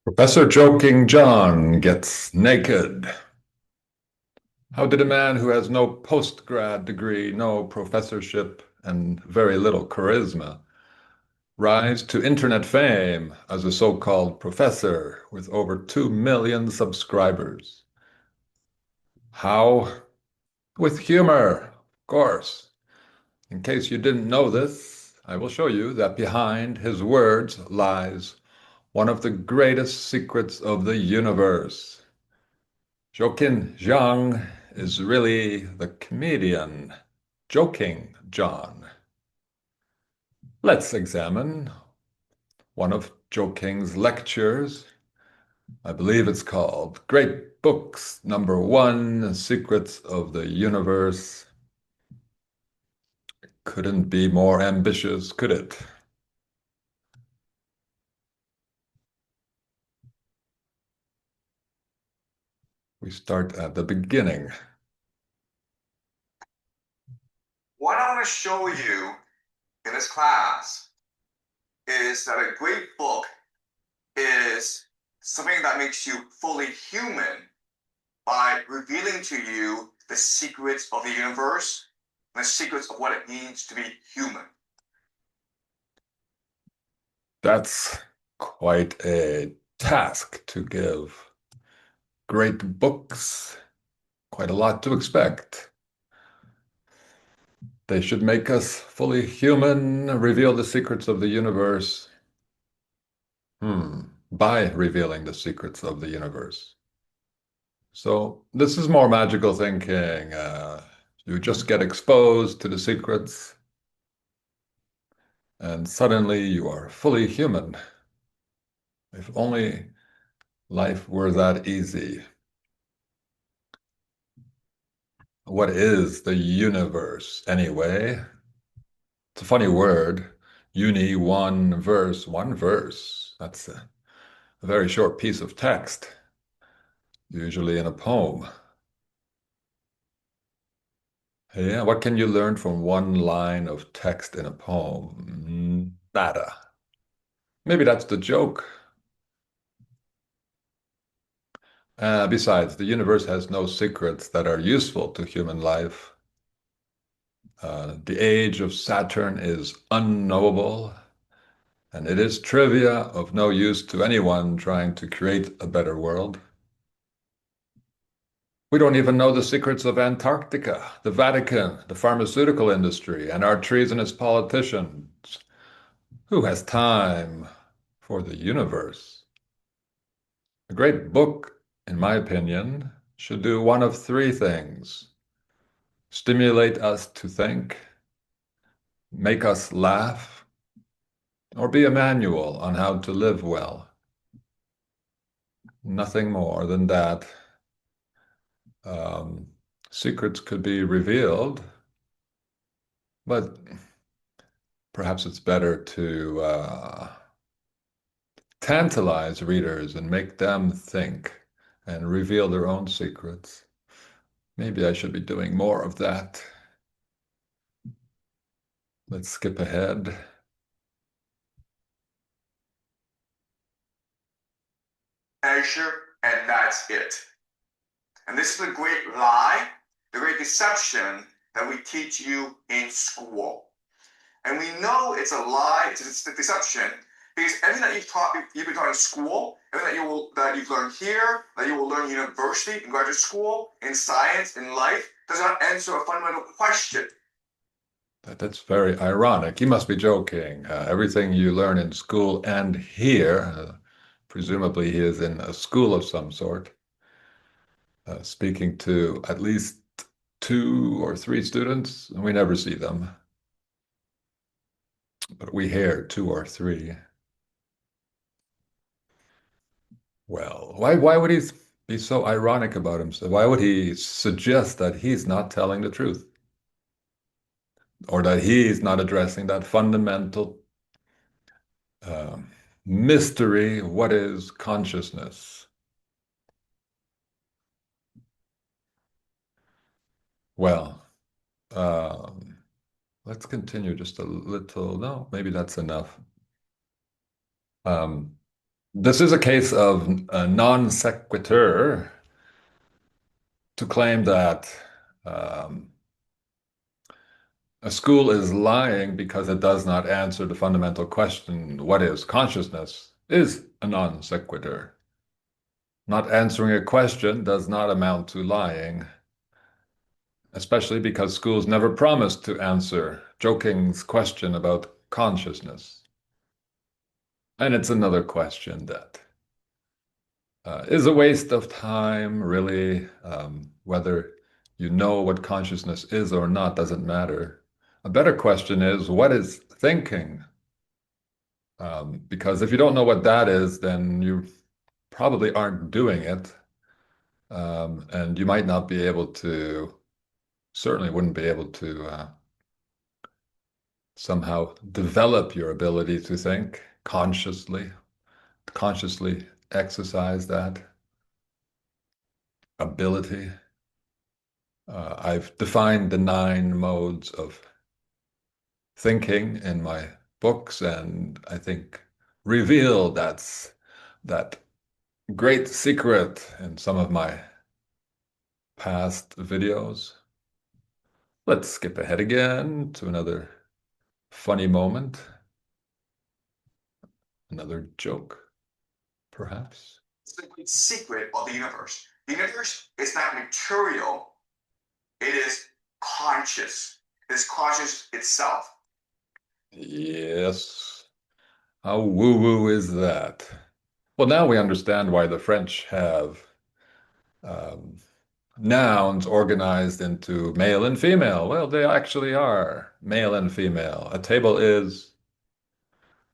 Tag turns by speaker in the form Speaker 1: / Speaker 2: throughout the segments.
Speaker 1: Professor Joking John gets naked. How did a man who has no post-grad degree, no professorship, and very little charisma rise to internet fame as a so-called professor with over 2 million subscribers? How? With humor, of course. In case you didn't know this, I will show you that behind his words lies one of the greatest secrets of the universe. Xueqin Jiang is really the comedian, Joking John. Let's examine one of Joking's lectures. I believe it's called Great Books #1, Secrets of the Universe. Couldn't be more ambitious, could it? We start at the beginning.
Speaker 2: What I want to show you in this class is that a great book is something that makes you fully human by revealing to you the secrets of the universe and the secrets of what it means to be human.
Speaker 1: That's quite a task to give. Great books, quite a lot to expect. They should make us fully human, reveal the secrets of the universe. By revealing the secrets of the universe. So this is more magical thinking. You just get exposed to the secrets, and suddenly you are fully human. If only life were that easy. What is the universe, anyway? It's a funny word. Uni, one verse, one verse. That's a very short piece of text, usually in a poem. Yeah, what can you learn from one line of text in a poem? Nada. Maybe that's the joke. Besides, the universe has no secrets that are useful to human life. The age of Saturn is unknowable, and it is trivia of no use to anyone trying to create a better world. We don't even know the secrets of Antarctica, the Vatican, the pharmaceutical industry, and our treasonous politicians. Who has time for the universe? A great book, in my opinion, should do one of three things: stimulate us to think, make us laugh, or be a manual on how to live well. Nothing more than that. Um, Secrets could be revealed, but perhaps it's better to tantalize readers and make them think and reveal their own secrets. Maybe I should be doing more of that. Let's skip ahead.
Speaker 2: Measure, and that's it. And this is the great lie, the great deception that we teach you in school. And we know it's a lie, it's a deception, because everything that you've been taught in school, everything that you've learned here, that you will learn in university, in graduate school, in science, in life, does not answer a fundamental question.
Speaker 1: That's very ironic. You must be joking. Everything you learn in school and here, presumably he is in a school of some sort, speaking to at least 2 or 3 students, and we never see them. But we hear 2 or 3. Well, why would he be so ironic about himself? Why would he suggest that he's not telling the truth? Or that he's not addressing that fundamental um, mystery, what is consciousness? Well, um, let's continue just a little. No, maybe that's enough. Um, This is a case of a non sequitur to claim that um, a school is lying because it does not answer the fundamental question, what is consciousness, is a non sequitur. Not answering a question does not amount to lying, especially because schools never promised to answer Jiang's question about consciousness. And it's another question that is a waste of time, really. Whether you know what consciousness is or not doesn't matter. A better question is, what is thinking? Because if you don't know what that is, then you probably aren't doing it. And you might not be able to, certainly wouldn't be able to somehow develop your ability to think consciously exercise that ability. I've defined the 9 modes of thinking in my books, and I think revealed that great secret in some of my past videos. Let's skip ahead again to another funny moment, another joke, perhaps.
Speaker 2: It's the great secret of the universe. The universe is not material, it is conscious. It's conscious itself.
Speaker 1: Yes. How woo-woo is that? Well, now we understand why the French have um, nouns organized into male and female. Well, they actually are male and female. A table is,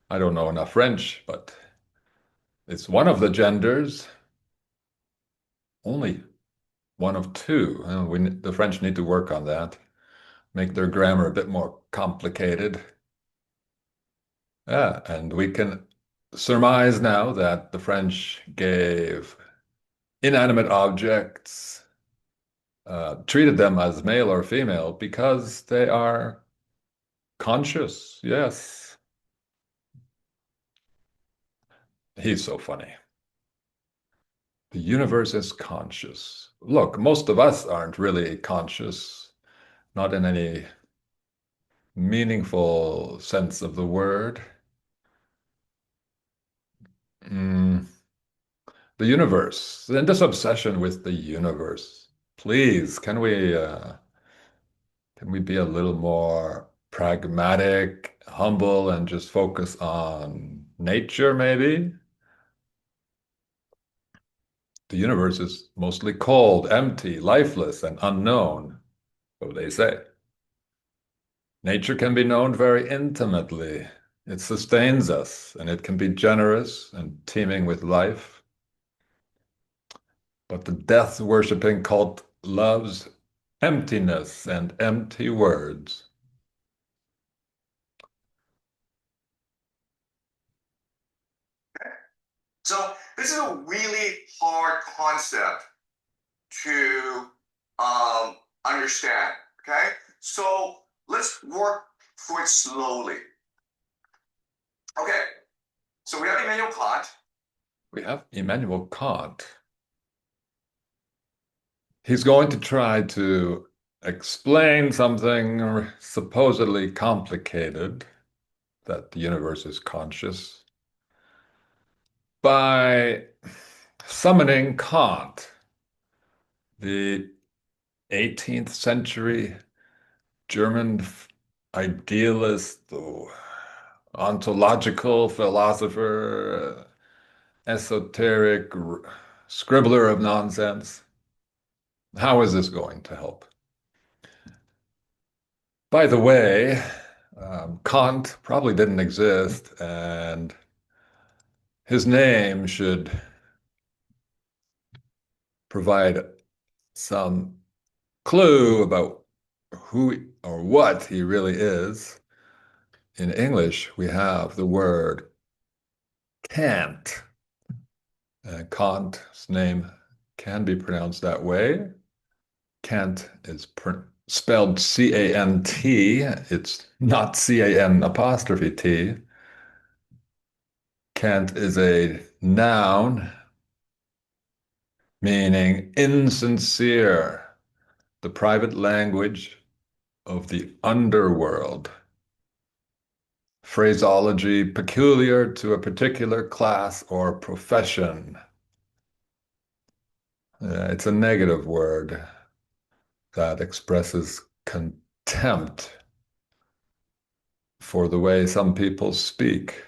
Speaker 1: I don't know enough French, but it's one of the genders, only one of two. The French need to work on that, make their grammar a bit more complicated. Yeah, and we can surmise now that the French gave inanimate objects, treated them as male or female because they are conscious. Yes, he's so funny. The universe is conscious. Look, most of us aren't really conscious, not in any meaningful sense of the word. Mm, the universe, and this obsession with the universe. Please, can we be a little more pragmatic, humble, and just focus on nature, maybe? The universe is mostly cold, empty, lifeless, and unknown, so they say. Nature can be known very intimately. It sustains us, and it can be generous and teeming with life. But the death-worshipping cult loves emptiness and empty words.
Speaker 2: So this is a really hard concept to understand. Okay, so let's work through it slowly. Okay, so we have Immanuel Kant.
Speaker 1: We have Immanuel Kant. He's going to try to explain something supposedly complicated, that the universe is conscious, by summoning Kant, the 18th century German idealist, ontological philosopher, esoteric scribbler of nonsense. How is this going to help? By the way, Kant probably didn't exist, and his name should provide some clue about who or what he really is. In English, we have the word cant. Kant's name can be pronounced that way. Cant is spelled C-A-N-T. It's not C-A-N apostrophe T. Cant is a noun meaning insincere, the private language of the underworld. Phraseology peculiar to a particular class or profession. It's a negative word that expresses contempt for the way some people speak.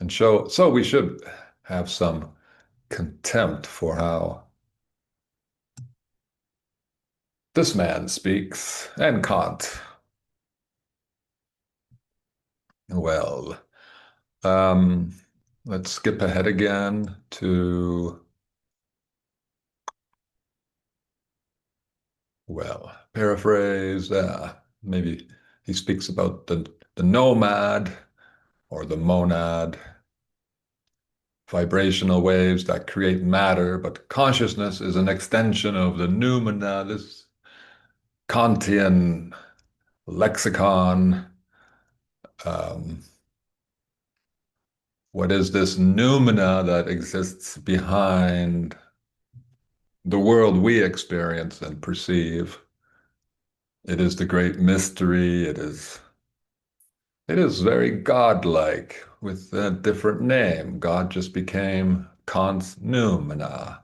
Speaker 1: And so we should have some contempt for how this man speaks and Kant. Well, um, let's skip ahead again to, well, paraphrase. Maybe he speaks about the nomad or the monad, vibrational waves that create matter, but consciousness is an extension of the noumena, this Kantian lexicon. Um, what is this noumena that exists behind the world we experience and perceive? It is the great mystery. It is very godlike with a different name. God just became Kant's noumena.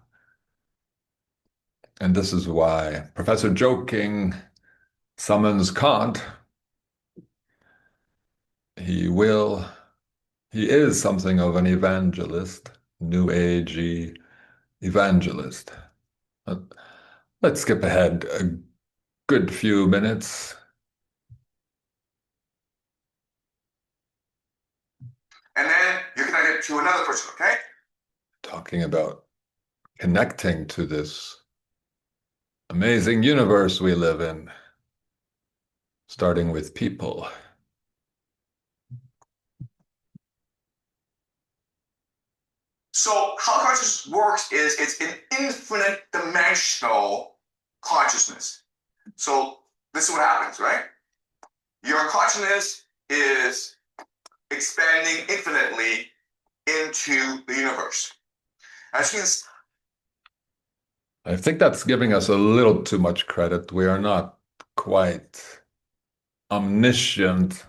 Speaker 1: And this is why Professor Joking summons Kant. He will, he is something of an evangelist, New Agey evangelist. Uh, Let's skip ahead a good few minutes,
Speaker 2: And then you connect it to another person, okay?
Speaker 1: talking about connecting to this amazing universe we live in, starting with people.
Speaker 2: So how consciousness works is it's an infinite dimensional consciousness. So this is what happens, right? Your consciousness is expanding infinitely into the universe. As you can
Speaker 1: I think that's giving us a little too much credit. We are not quite omniscient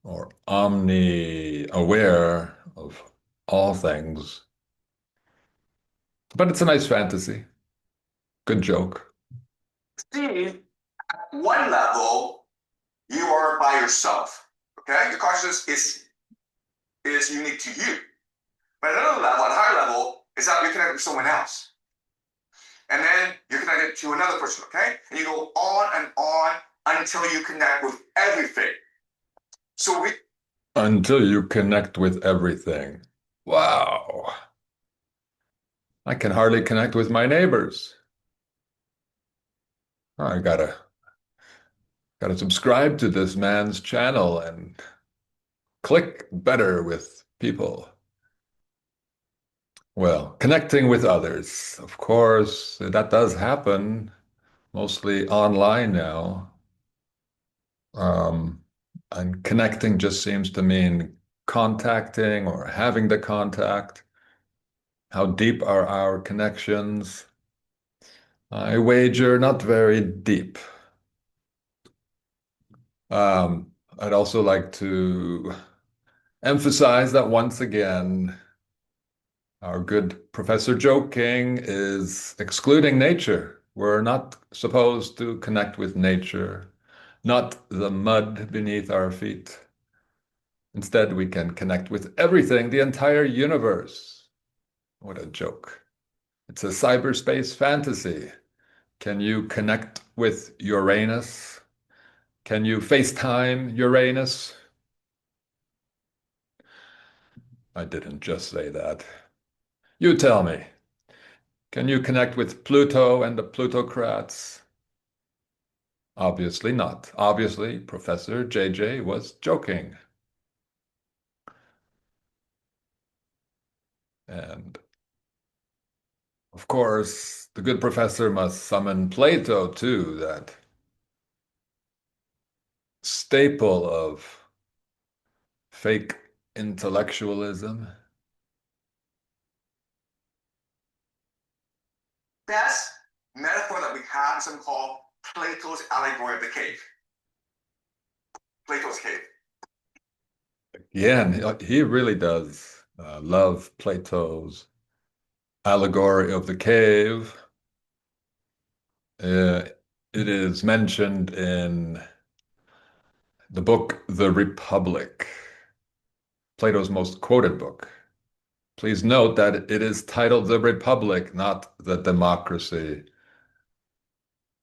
Speaker 1: or omni-aware of all things, but it's a nice fantasy. Good joke.
Speaker 2: see, at one level, you are by yourself. Okay? Your consciousness is unique to you. But at another level, at a higher level, is that you're connected with someone else. And then you're connected to another person, okay? And you go on and on until you connect with everything. So we
Speaker 1: Until you connect with everything. Wow. I can hardly connect with my neighbors. I gotta subscribe to this man's channel and click better with people. Well, connecting with others, of course, that does happen, mostly online now. Um, and connecting just seems to mean contacting or having the contact. How deep are our connections? I wager not very deep. I'd also like to emphasize that once again, our good Professor Joking is excluding nature. We're not supposed to connect with nature, not the mud beneath our feet. Instead, we can connect with everything, the entire universe. What a joke. It's a cyberspace fantasy. Can you connect with Uranus? Can you FaceTime Uranus? I didn't just say that. You tell me. Can you connect with Pluto and the plutocrats? Obviously not. Obviously, Professor JJ was joking. And of course, the good professor must summon Plato too, that staple of fake intellectualism.
Speaker 2: Best metaphor that we have is something called Plato's allegory of the cave. Plato's cave.
Speaker 1: Yeah, and he really does love Plato's allegory of the cave. Uh, it is mentioned in the book The Republic, Plato's most quoted book. Please note that it is titled The Republic, not the Democracy,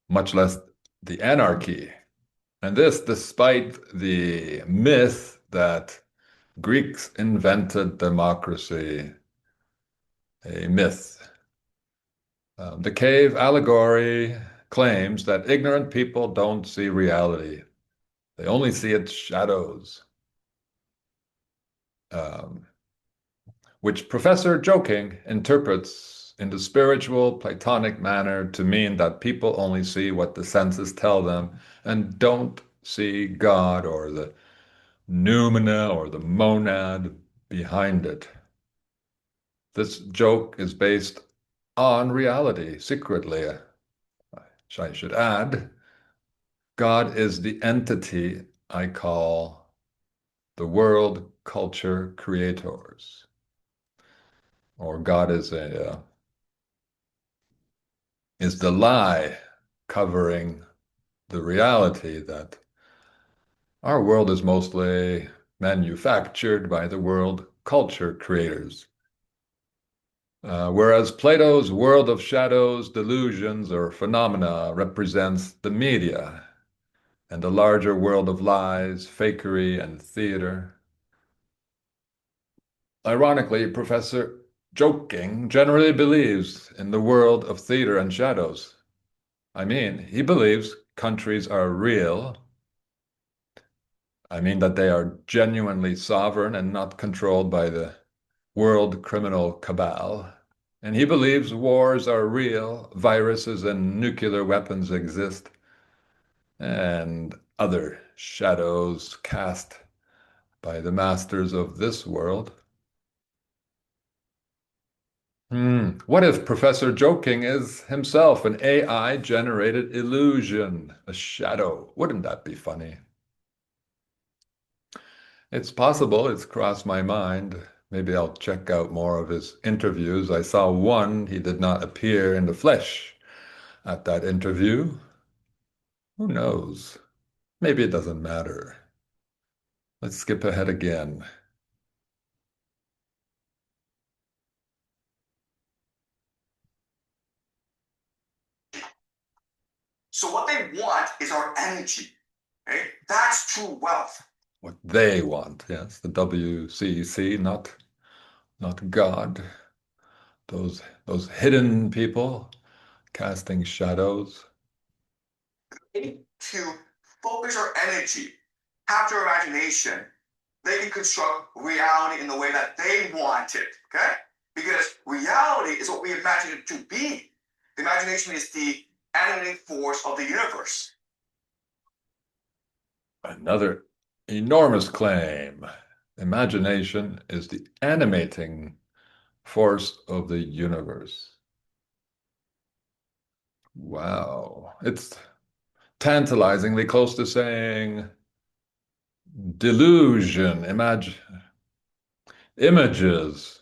Speaker 1: much less the Anarchy. And this despite the myth that Greeks invented democracy, a myth. The cave allegory claims that ignorant people don't see reality. They only see its shadows, um, which Professor Joking interprets in the spiritual Platonic manner to mean that people only see what the senses tell them and don't see God or the noumena or the monad behind it. This joke is based on reality, secretly. I should add, God is the entity I call the world culture creators, or God is the lie covering the reality that our world is mostly manufactured by the world culture creators. Whereas Plato's world of shadows, delusions, or phenomena represents the media and the larger world of lies, fakery, and theater. Ironically, Professor Joking generally believes in the world of theater and shadows. I mean, he believes countries are real. I mean that they are genuinely sovereign and not controlled by the world criminal cabal. And he believes wars are real, viruses and nuclear weapons exist, and other shadows cast by the masters of this world. What if Professor Joking is himself an AI-generated illusion, a shadow? Wouldn't that be funny? It's possible, it's crossed my mind. Maybe I'll check out more of his interviews. I saw one, he did not appear in the flesh at that interview. Who knows? Maybe it doesn't matter. Let's skip ahead again.
Speaker 2: So what they want is our energy. Okay? That's true wealth.
Speaker 1: What they want, yes, the WCC, not God. Those hidden people casting shadows.
Speaker 2: To focus our energy, capture imagination, they can construct reality in the way that they want it. Okay? Because reality is what we imagine it to be. The imagination is the animating force of the universe.
Speaker 1: Another enormous claim. Imagination is the animating force of the universe. Wow. It's tantalizingly close to saying delusion, images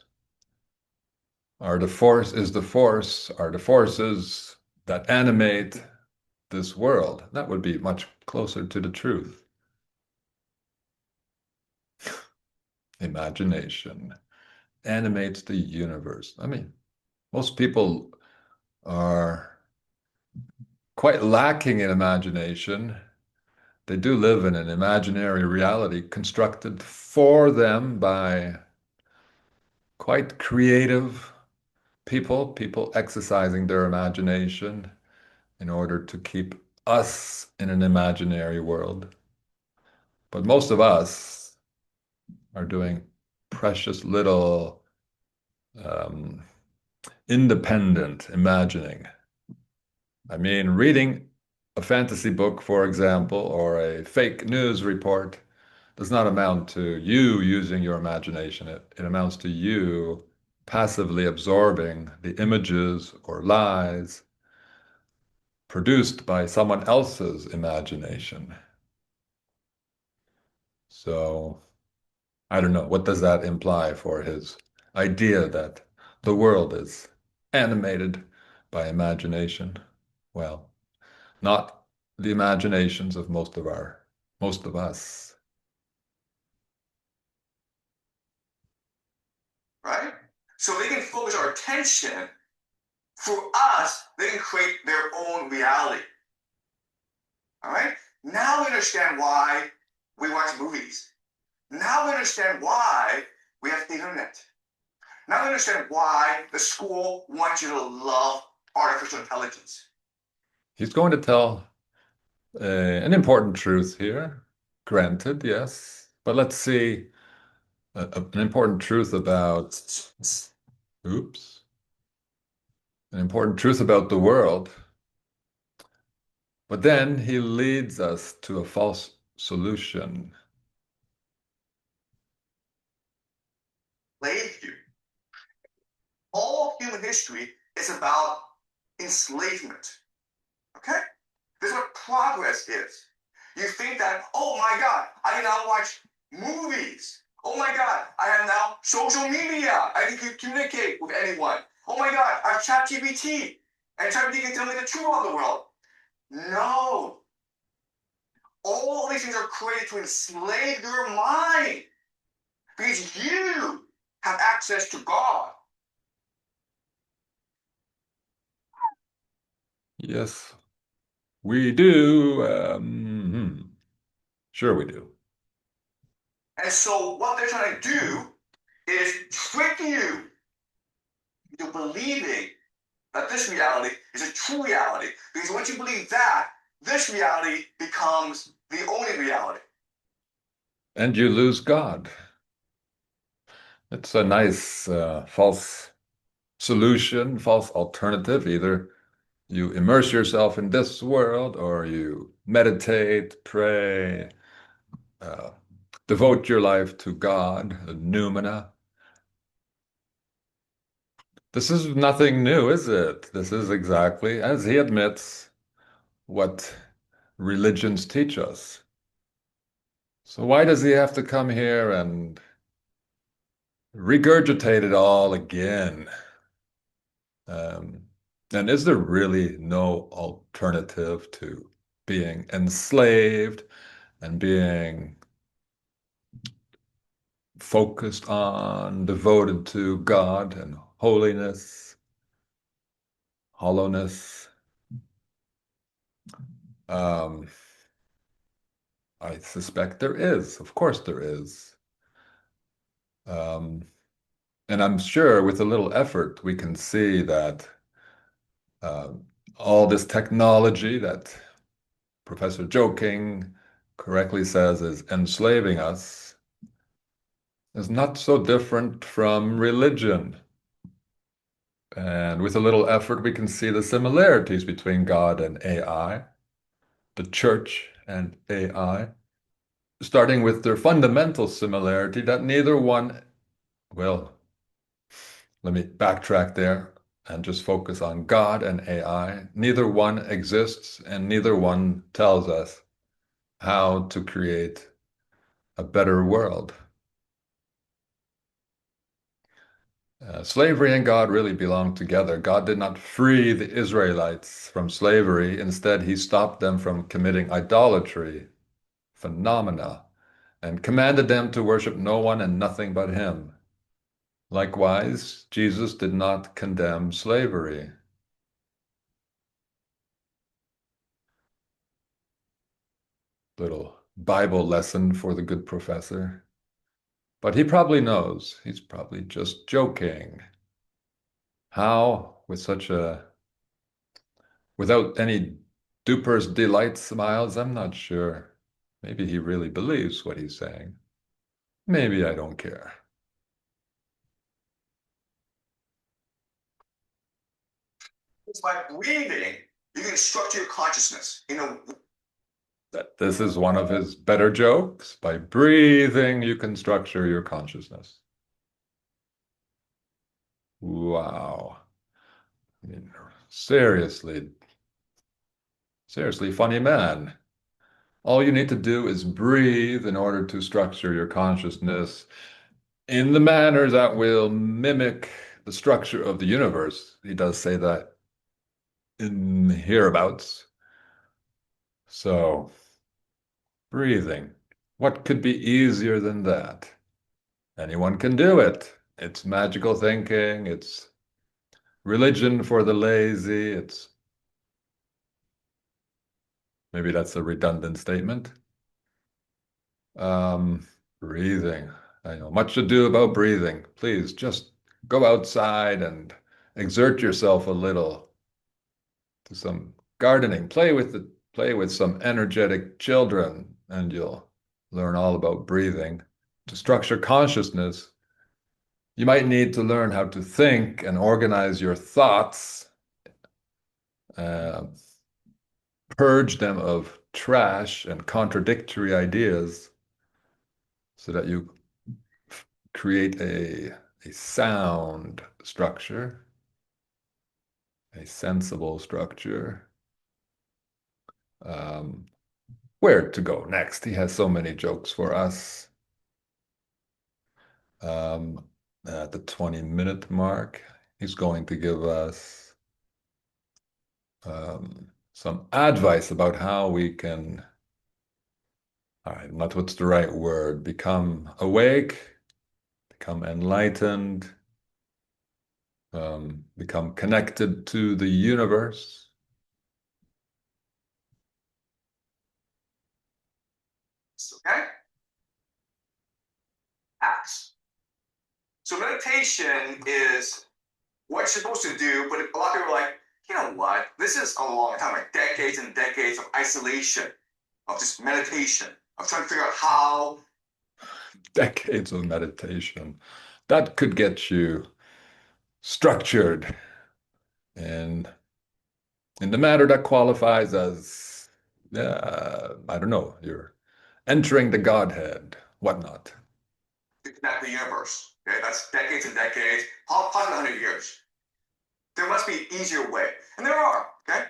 Speaker 1: are the forces that animate this world. That would be much closer to the truth. Imagination animates the universe. I mean, most people are quite lacking in imagination. They do live in an imaginary reality constructed for them by quite creative people exercising their imagination in order to keep us in an imaginary world. But most of us are doing precious little um, independent imagining. I mean, reading a fantasy book, for example, or a fake news report does not amount to you using your imagination. It amounts to you passively absorbing the images or lies produced by someone else's imagination. So I don't know. What does that imply for his idea that the world is animated by imagination? Well, not the imaginations of most of us.
Speaker 2: right? So they can focus our attention. For us, they can create their own reality. All right? Now we understand why we watch movies. Now we understand why we have the internet. Now we understand why the school wants you to love artificial intelligence.
Speaker 1: He's going to tell an important truth here. Granted, yes. But let's see an important truth about, oops, an important truth about the world. But then he leads us to a false solution.
Speaker 2: Slave you. All human history is about enslavement. Okay? This is what progress is. You think that, oh my God, I can now watch movies. Oh my God, I have now social media. I can communicate with anyone. Oh my God, I have ChatGPT. And ChatGPT can tell me the truth about the world. No. All these things are created to enslave your mind. Because you have access to God.
Speaker 1: Yes, we do. Sure, we do.
Speaker 2: And so what they're trying to do is trick you into believing that this reality is a true reality. Because once you believe that, this reality becomes the only reality.
Speaker 1: And you lose God. It's a nice false solution, false alternative. Either you immerse yourself in this world or you meditate, pray, uh, devote your life to God, the noumena. This is nothing new, is it? This is exactly, as he admits, what religions teach us. So why does he have to come here and regurgitate it all again? Um, and is there really no alternative to being enslaved and being focused on, devoted to God and holiness, hollowness? Um, I suspect there is. Of course, there is. Um, and I'm sure with a little effort, we can see that uh, all this technology that Professor Jiang correctly says is enslaving us is not so different from religion. And with a little effort, we can see the similarities between God and AI, the church and AI, starting with their fundamental similarity that neither one, well, let me backtrack there and just focus on God and AI. Neither one exists, and neither one tells us how to create a better world. Slavery and God really belong together. God did not free the Israelites from slavery. Instead, he stopped them from committing idolatry, phenomena, and commanded them to worship no one and nothing but him. Likewise, Jesus did not condemn slavery. Little Bible lesson for the good professor. But he probably knows. He's probably just joking. How, without any duper's delight smiles, I'm not sure. Maybe he really believes what he's saying. Maybe I don't care.
Speaker 2: It's by breathing, you can structure your consciousness in a
Speaker 1: That this is one of his better jokes. By breathing, you can structure your consciousness. Wow. I mean, seriously, seriously funny man. All you need to do is breathe in order to structure your consciousness in the manner that will mimic the structure of the universe. He does say that in hereabouts. So, breathing. What could be easier than that? Anyone can do it. It's magical thinking. It's religion for the lazy. It's maybe that's a redundant statement. Um, Breathing. I know much to do about breathing. Please just go outside and exert yourself a little. Do some gardening. Play with some energetic children, and you'll learn all about breathing. To structure consciousness, you might need to learn how to think and organize your thoughts, uh, purge them of trash and contradictory ideas so that you create a sound structure, a sensible structure. Um, where to go next? He has so many jokes for us. Um, at the 20-minute mark, he's going to give us some advice about how we can, I'm not what's the right word, become awake, become enlightened, become connected to the universe.
Speaker 2: Okay? Acts. So meditation is what you're supposed to do, but a lot of people are like, you know what? This is a long time, like decades and decades of isolation, of just meditation, of trying to figure out how.
Speaker 1: Decades of meditation. That could get you structured in in the matter that qualifies as, I don't know, you're entering the Godhead, whatnot.
Speaker 2: To connect the universe. Okay, that's decades and decades, possibly 100 years. There must be an easier way, and there are. Okay,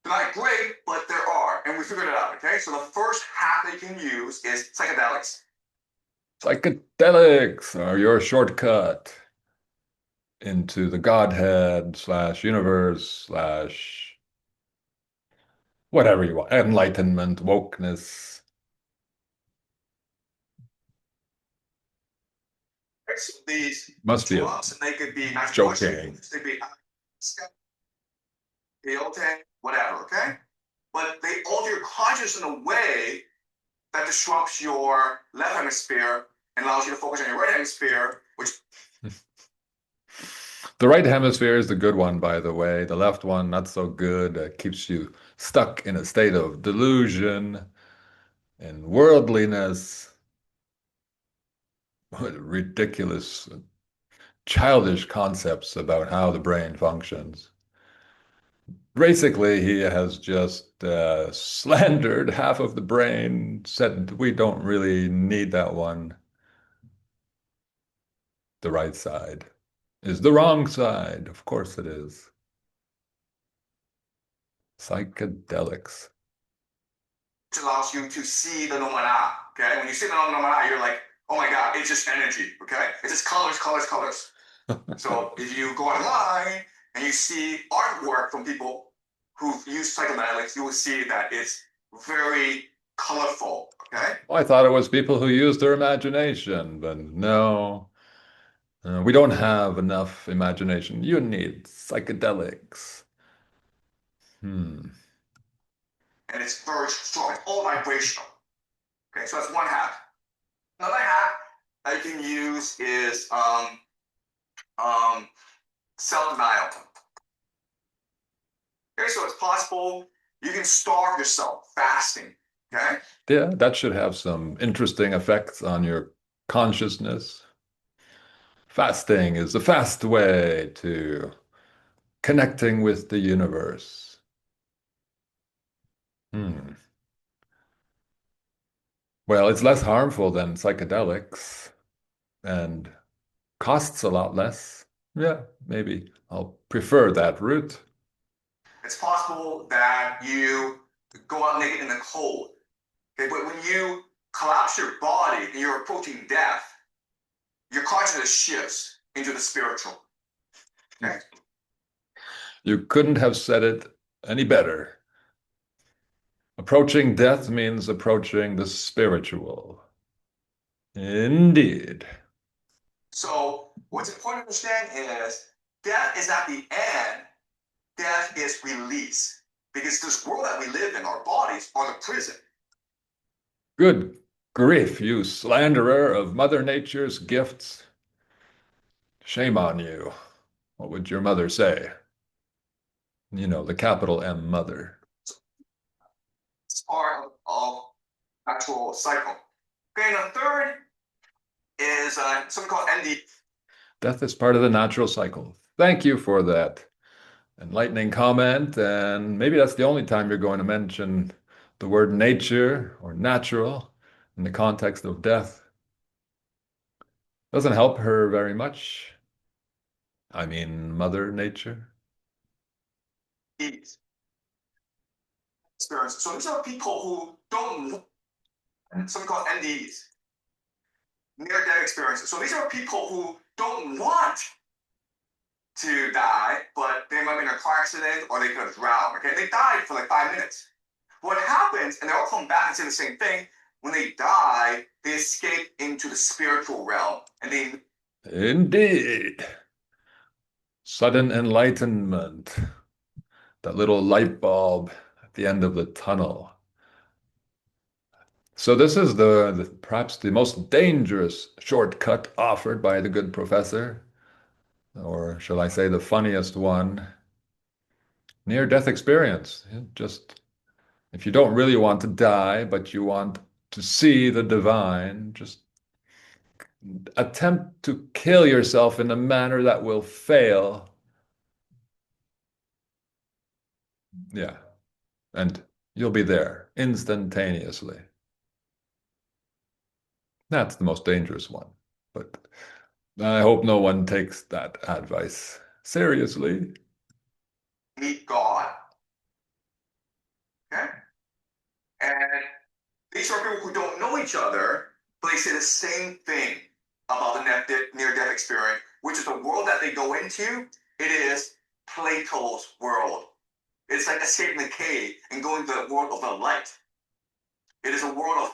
Speaker 2: they're not great, but there are, and we figured it out. Okay, so the first hack they can use is psychedelics.
Speaker 1: Psychedelics are your shortcut into the Godhead slash universe slash whatever you want, enlightenment, wokeness.
Speaker 2: Right? So these
Speaker 1: Must be a
Speaker 2: drugs, and they could be magic
Speaker 1: joking.
Speaker 2: mushrooms, they could be peyote, whatever. Okay, but they alter your consciousness in a way that disrupts your left hemisphere and allows you to focus on your right hemisphere, which
Speaker 1: The right hemisphere is the good one, by the way. The left one, not so good. Keeps you stuck in a state of delusion and worldliness. What ridiculous, childish concepts about how the brain functions. Basically, he has just slandered half of the brain, said we don't really need that one. The right side is the wrong side. Of course it is. Psychedelics.
Speaker 2: allows you to see the nomana. Okay, when you see the nomana, you're like, oh my god, it's just energy. Okay, it's just colors, colors, colors. So if you go online and you see artwork from people who've used psychedelics, you will see that it's very colorful. Okay,
Speaker 1: Well, I thought it was people who use their imagination, but no, we don't have enough imagination. You need psychedelics. Hmm.
Speaker 2: and it's very strong. It's all vibrational. Okay, so that's one hack. Another hack that you can use is self-denial. Okay, so it's possible you can starve yourself fasting. Okay,
Speaker 1: Yeah, that should have some interesting effects on your consciousness. Fasting is the fast way to connecting with the universe. Hmm. Well, it's less harmful than psychedelics and costs a lot less. Yeah, maybe I'll prefer that route.
Speaker 2: It's possible that you go out naked in the cold. Okay, but when you collapse your body and you're approaching death, your consciousness shifts into the spiritual. Okay?
Speaker 1: You couldn't have said it any better. Approaching death means approaching the spiritual. Indeed.
Speaker 2: So what's important to understand is death is not the end, death is release. Because this world that we live in, our bodies are the prison.
Speaker 1: Good grief, you slanderer of Mother Nature's gifts. Shame on you. What would your mother say? You know, the capital M mother.
Speaker 2: It's part of natural cycle. Okay, and the third is something called ND.
Speaker 1: Death is part of the natural cycle. Thank you for that enlightening comment. And maybe that's the only time you're going to mention the word nature or natural in the context of death. Doesn't help her very much. I mean, Mother Nature.
Speaker 2: Experience. So these are people who don't, something called NDEs, near-death experiences. So these are people who don't want to die, but they might be in a car accident or they could have drowned. Okay, they died for like 5 minutes. What happens, and they all come back and say the same thing, when they die, they escape into the spiritual realm. And they
Speaker 1: Indeed. Sudden enlightenment. That little light bulb at the end of the tunnel. So this is perhaps the most dangerous shortcut offered by the good professor, or shall I say the funniest one, near-death experience. Just if you don't really want to die, but you want to see the divine, just attempt to kill yourself in a manner that will fail. Yeah, and you'll be there instantaneously. That's the most dangerous one. But I hope no one takes that advice seriously.
Speaker 2: meet God. Okay? And these are people who don't know each other, but they say the same thing about the near-death experience, which is the world that they go into. It is Plato's world. It's like escaping the cave and going to the world of the light. It is a world of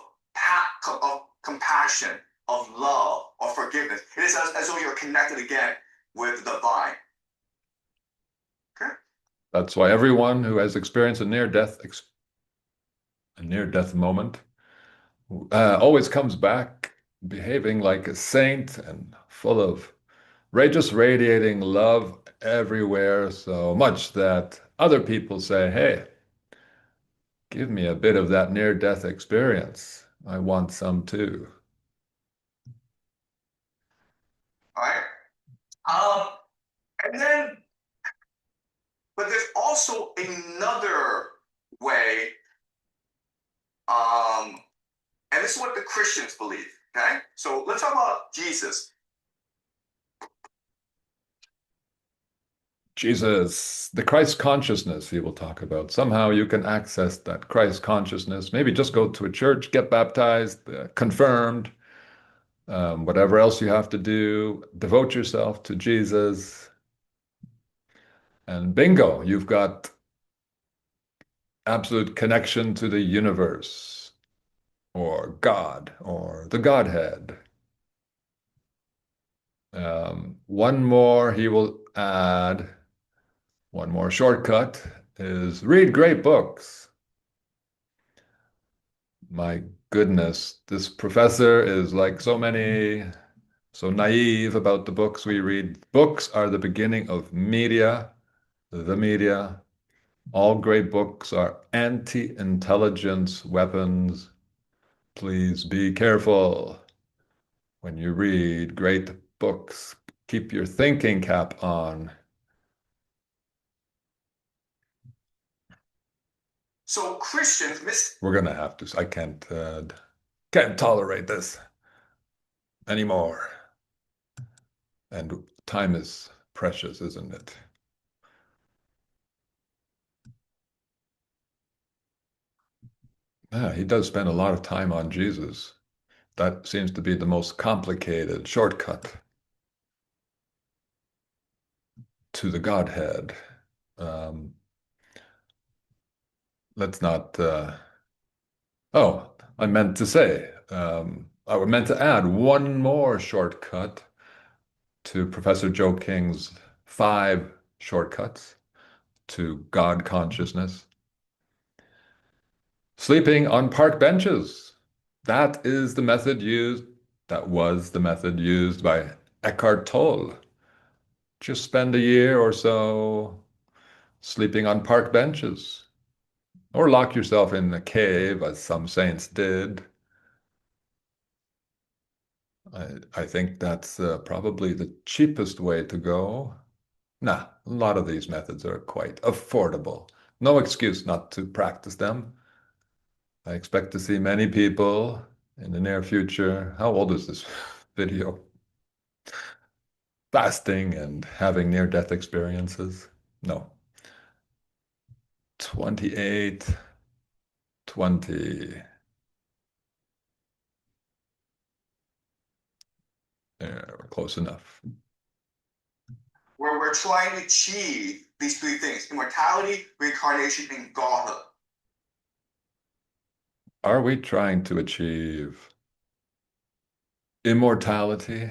Speaker 2: compassion, of love, of forgiveness. It is as though you're connected again with the divine. Okay?
Speaker 1: That's why everyone who has experienced a near-death moment always comes back behaving like a saint and full of just radiating love everywhere, so much that other people say, "Hey, give me a bit of that near-death experience. I want some too."
Speaker 2: All right. Um, and then, but there's also another way, and this is what the Christians believe. Okay, so let's talk about Jesus.
Speaker 1: Jesus, the Christ consciousness he will talk about. Somehow you can access that Christ consciousness. Maybe just go to a church, get baptized, confirmed, whatever else you have to do, devote yourself to Jesus, and bingo, you've got absolute connection to the universe or God or the Godhead. One more he will add, one more shortcut is read great books. My goodness, this professor is like so many, so naive about the books we read. Books are the beginning of media, the media. All great books are anti-intelligence weapons. Please be careful when you read great books. Keep your thinking cap on.
Speaker 2: So Christians miss.
Speaker 1: We're gonna have to. I can't. Can't tolerate this anymore. And time is precious, isn't it? Yeah, he does spend a lot of time on Jesus. That seems to be the most complicated shortcut to the Godhead. Um, let's not. Oh, I meant to say, I meant to add one more shortcut to Professor Joe King's five shortcuts to God consciousness. Sleeping on park benches. That is the method used, that was the method used by Eckhart Tolle. Just spend a year or so sleeping on park benches, or lock yourself in a cave, as some saints did. I think that's probably the cheapest way to go. Nah, a lot of these methods are quite affordable. No excuse not to practice them. I expect to see many people in the near future. How old is this video? Fasting and having near-death experiences. No, 28, 20. Close enough.
Speaker 2: Where we're trying to achieve these three things: immortality, reincarnation, and godhood.
Speaker 1: Are we trying to achieve immortality,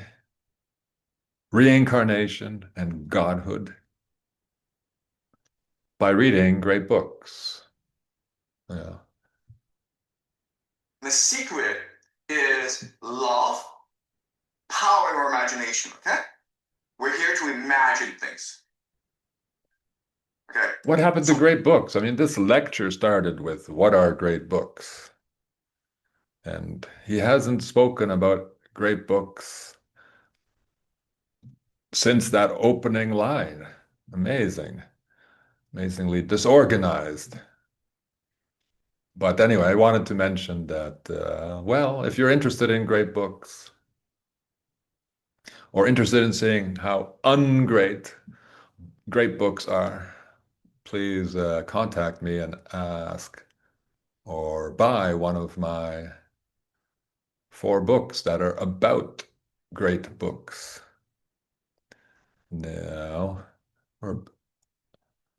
Speaker 1: reincarnation, and godhood by reading great books? Yeah.
Speaker 2: The secret is love, power, and our imagination. Okay, we're here to imagine things. Okay,
Speaker 1: What happened to
Speaker 2: so
Speaker 1: great books? I mean, this lecture started with what are great books? And he hasn't spoken about great books since that opening line. Amazing, amazingly disorganized. But anyway, I wanted to mention that, well, if you're interested in great books or interested in seeing how ungreat great books are, please contact me and ask or buy one of my four books that are about great books. Now, we're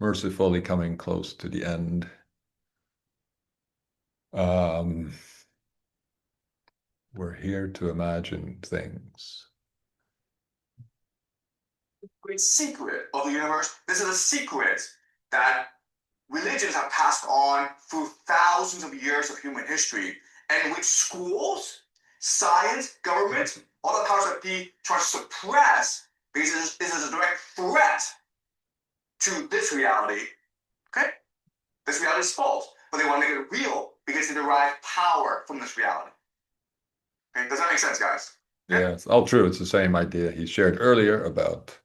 Speaker 1: mercifully coming close to the end. Um, we're here to imagine things.
Speaker 2: great secret of the universe. This is a secret that religions have passed on through thousands of years of human history, and which schools, science, government, all the powers that be try to suppress because this is a direct threat to this reality. Okay? This reality is false, but they want to make it real because they derive power from this reality. Okay? Does that make sense, guys? Okay?
Speaker 1: Yeah, it's all true. It's the same idea he shared earlier about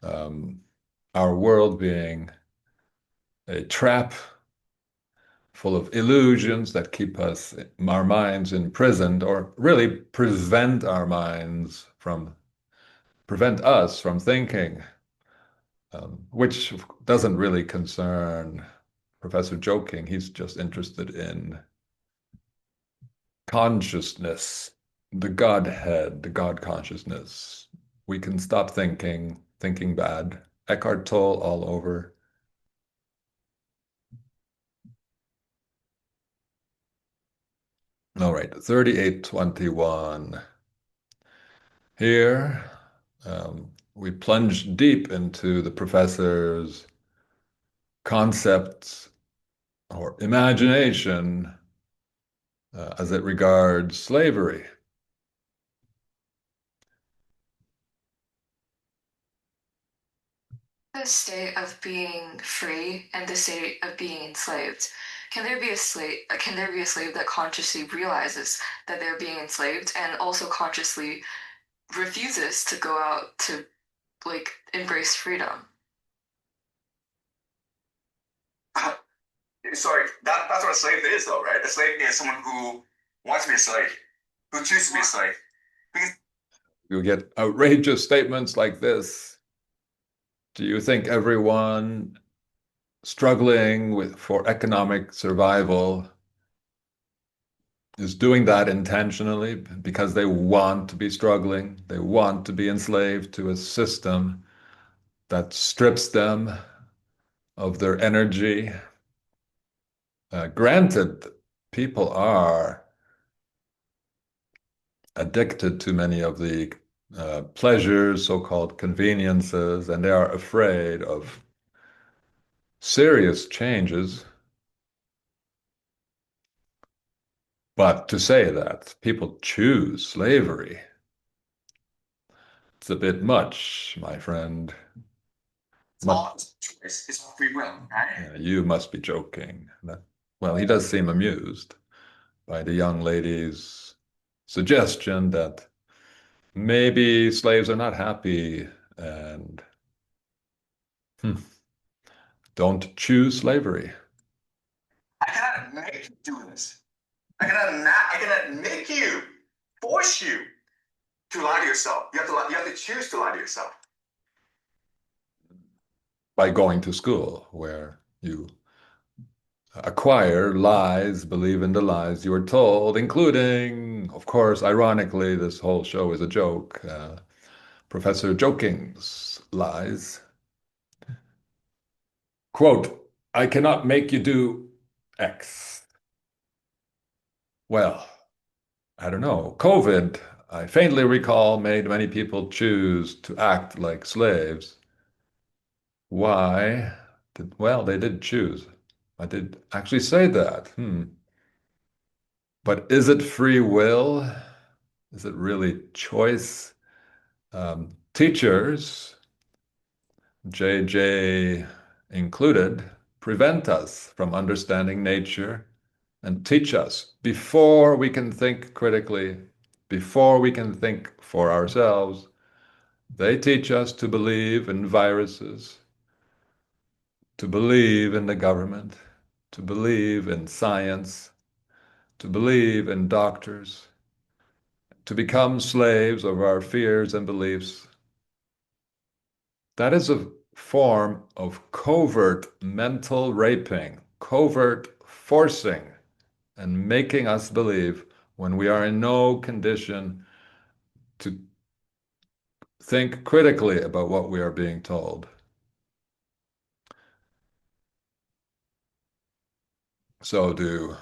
Speaker 1: um, our world being a trap full of illusions that keep us, our minds imprisoned, or really prevent us from thinking, which doesn't really concern Professor Joking. He's just interested in consciousness, the Godhead, the God consciousness. We can stop thinking bad. Eckhart Tolle all over. All right, 3821. Here, we plunge deep into the professor's concepts or imagination as it regards slavery.
Speaker 3: The state of being free and the state of being enslaved. Can there be a slave? Can there be a slave that consciously realizes that they're being enslaved and also consciously refuses to go out to like embrace freedom?
Speaker 2: Sorry, that's what a slave is, though, right? A slave is someone who wants to be a slave, who chooses to be a slave. Because
Speaker 1: You get outrageous statements like this. Do you think everyone struggling for economic survival is doing that intentionally because they want to be struggling? They want to be enslaved to a system that strips them of their energy. Granted, people are addicted to many of the pleasures, so-called conveniences, and they are afraid of serious changes. But to say that people choose slavery, it's a bit much, my friend.
Speaker 2: it's all choice, it's all free will, right?
Speaker 1: You must be joking. Well, he does seem amused by the young lady's suggestion that maybe slaves are not happy and hmm, don't choose slavery.
Speaker 2: I cannot make you do this. I cannot make you, force you to lie to yourself. You have to choose to lie to yourself.
Speaker 1: By going to school, where you acquire lies, believe in the lies you are told, including, of course, ironically, this whole show is a joke, Professor Joking's lies. Quote, I cannot make you do X. Well, I don't know. COVID, I faintly recall, made many people choose to act like slaves. Why? Well, they did choose. I did actually say that. But is it free will? Is it really choice? Teachers, JJ included, prevent us from understanding nature and teach us before we can think critically, before we can think for ourselves. They teach us to believe in viruses, to believe in the government, to believe in science, to believe in doctors, to become slaves of our fears and beliefs. That is a form of covert mental raping, covert forcing, and making us believe when we are in no condition to think critically about what we are being told. So, do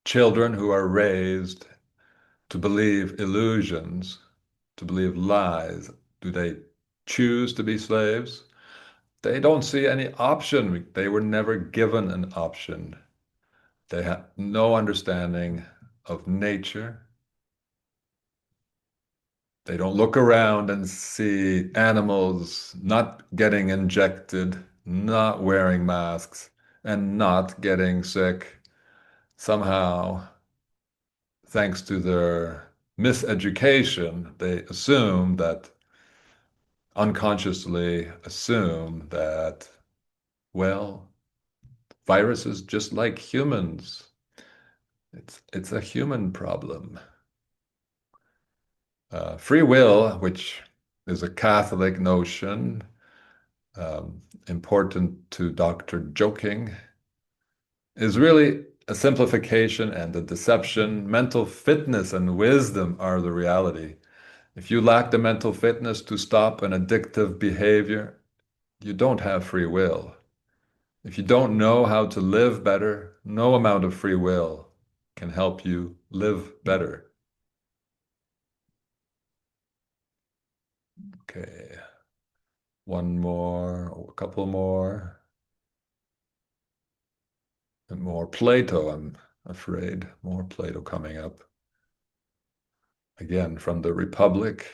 Speaker 1: children who are raised to believe illusions, to believe lies, do they choose to be slaves? They don't see any option. They were never given an option. They have no understanding of nature. They don't look around and see animals not getting injected, not wearing masks, and not getting sick. Somehow, thanks to their miseducation, they unconsciously assume that, well, viruses just like humans. It's a human problem. Free will, which is a Catholic notion, important to Dr. Joking, is really a simplification and a deception. Mental fitness and wisdom are the reality. If you lack the mental fitness to stop an addictive behavior, you don't have free will. If you don't know how to live better, no amount of free will can help you live better. Okay, one more, a couple more. And more Plato, I'm afraid. More Plato coming up. Again, from the Republic.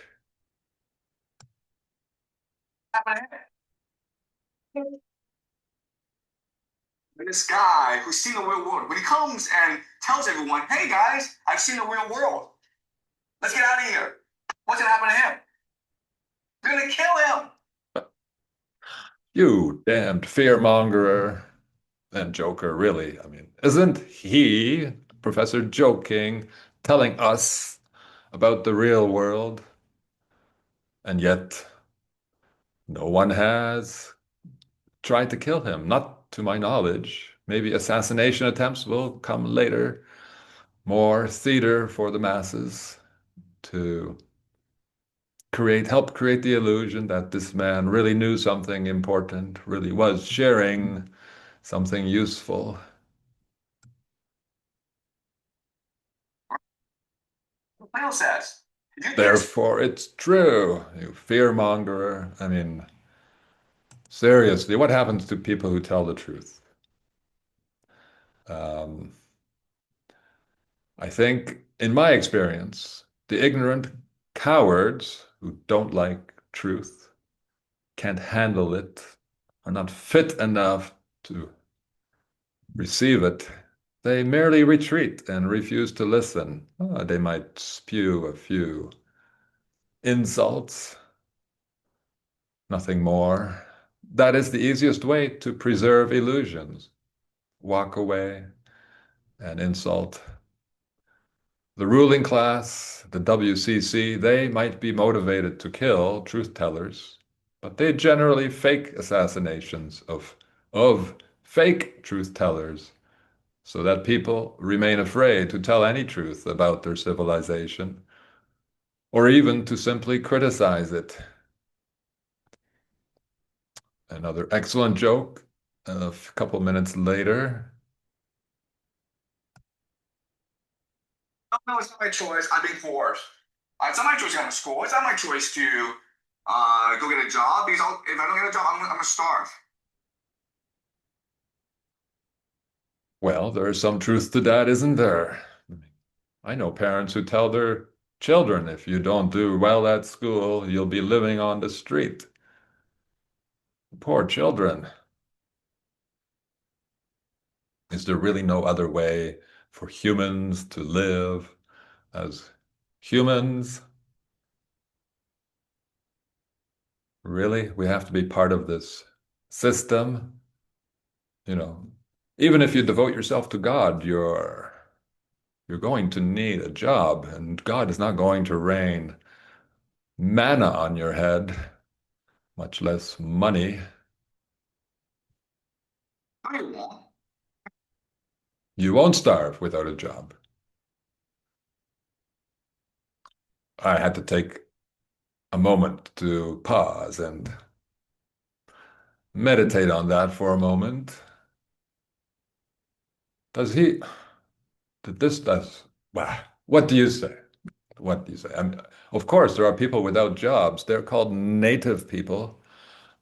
Speaker 2: This guy who's seen the real world, when he comes and tells everyone, hey guys, I've seen the real world. Let's get out of here. What's going to happen to him? They're going to kill him.
Speaker 1: You damned fearmongerer. And Joker, really, I mean, isn't he Professor Jiang telling us about the real world, and yet no one has tried to kill him, not to my knowledge. Maybe assassination attempts will come later. More theater for the masses to help create the illusion that this man really knew something important, really was sharing something useful.
Speaker 2: Bible says, you get
Speaker 1: Therefore, it's true. You fear mongerer. I mean, seriously, what happens to people who tell the truth? Um, I think, in my experience, the ignorant cowards who don't like truth, can't handle it, are not fit enough to receive it. They merely retreat and refuse to listen. They might spew a few insults, nothing more. That is the easiest way to preserve illusions. Walk away and insult. The ruling class, the WCC, they might be motivated to kill truth tellers, but they generally fake assassinations of fake truth tellers so that people remain afraid to tell any truth about their civilization or even to simply criticize it. Another excellent joke a couple minutes later.
Speaker 2: no, it's not my choice. I'm being forced. It's not my choice to go to school. It's not my choice to go get a job because if I don't get a job, I'm gonna starve.
Speaker 1: Well, there is some truth to that, isn't there? I know parents who tell their children, if you don't do well at school, you'll be living on the street. Poor children. Is there really no other way for humans to live as humans? Really? We have to be part of this system? You know, even if you devote yourself to God, you're going to need a job, and God is not going to rain manna on your head, much less money.
Speaker 2: I won't.
Speaker 1: You won't starve without a job. I had to take a moment to pause and meditate on that for a moment. Does he, did this, does, well, what do you say? What do you say? I mean, of course, there are people without jobs. They're called native people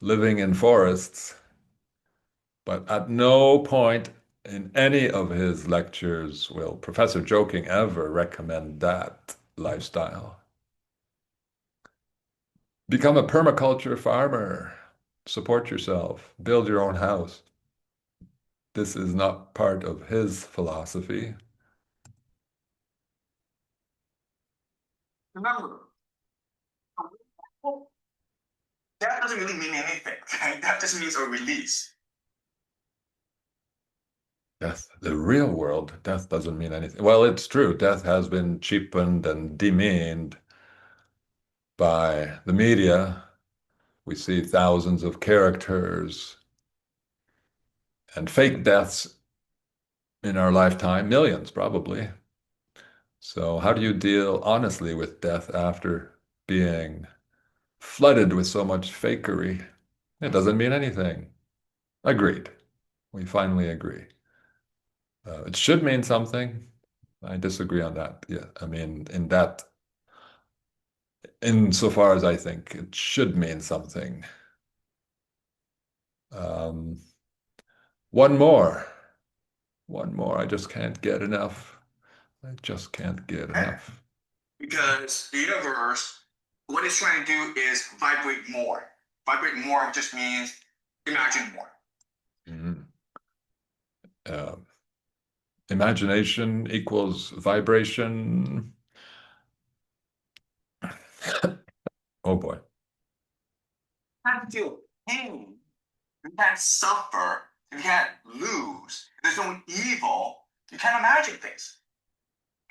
Speaker 1: living in forests. But at no point in any of his lectures will Professor Joking ever recommend that lifestyle. Become a permaculture farmer. Support yourself. Build your own house. This is not part of his philosophy.
Speaker 2: Remember, that doesn't really mean anything. That just means a release.
Speaker 1: Death, the real world, death doesn't mean anything. Well, it's true. Death has been cheapened and demeaned by the media. We see thousands of characters and fake deaths in our lifetime, millions probably. So, how do you deal honestly with death after being flooded with so much fakery? It doesn't mean anything. Agreed. We finally agree. It should mean something. I disagree on that. Yeah, I mean, insofar as I think it should mean something. Um, one more. One more. I just can't get enough. I just can't get
Speaker 2: Okay?
Speaker 1: enough.
Speaker 2: Because the universe, what it's trying to do is vibrate more. Vibrate more just means imagine more.
Speaker 1: Mhm. Um, Imagination equals vibration. Oh boy.
Speaker 2: You can't feel pain. You can't suffer. You can't lose. There's no evil. You can't imagine things.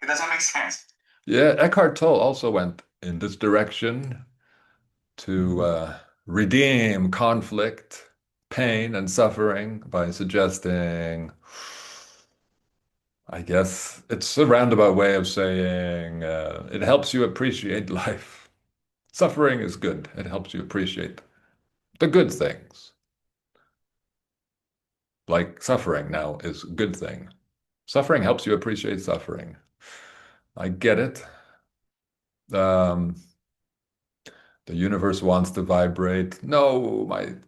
Speaker 2: Does that make sense?
Speaker 1: Yeah, Eckhart Tolle also went in this direction to redeem conflict, pain, and suffering by suggesting, I guess it's a roundabout way of saying it helps you appreciate life. Suffering is good. It helps you appreciate the good things. Like suffering now is a good thing. Suffering helps you appreciate suffering. I get it. Um, the universe wants to vibrate. No,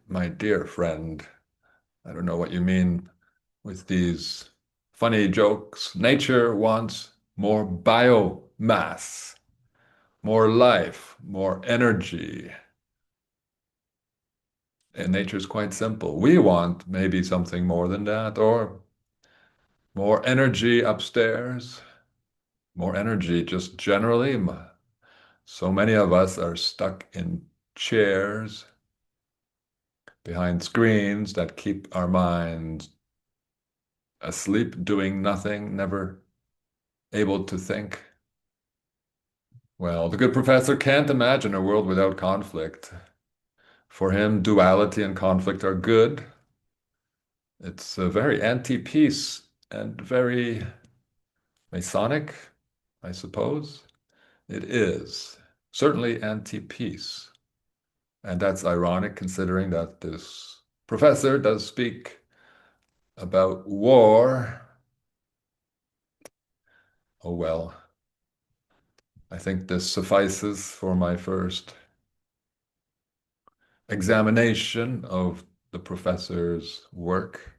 Speaker 1: my dear friend, I don't know what you mean with these funny jokes. Nature wants more biomass, more life, more energy. And nature's quite simple. We want maybe something more than that, or more energy upstairs, more energy just generally. So many of us are stuck in chairs behind screens that keep our minds asleep, doing nothing, never able to think. Well, the good professor can't imagine a world without conflict. For him, duality and conflict are good. It's very anti-peace and very Masonic, I suppose. It is certainly anti-peace. And that's ironic considering that this professor does speak about war. Oh well, I think this suffices for my first examination of the professor's work.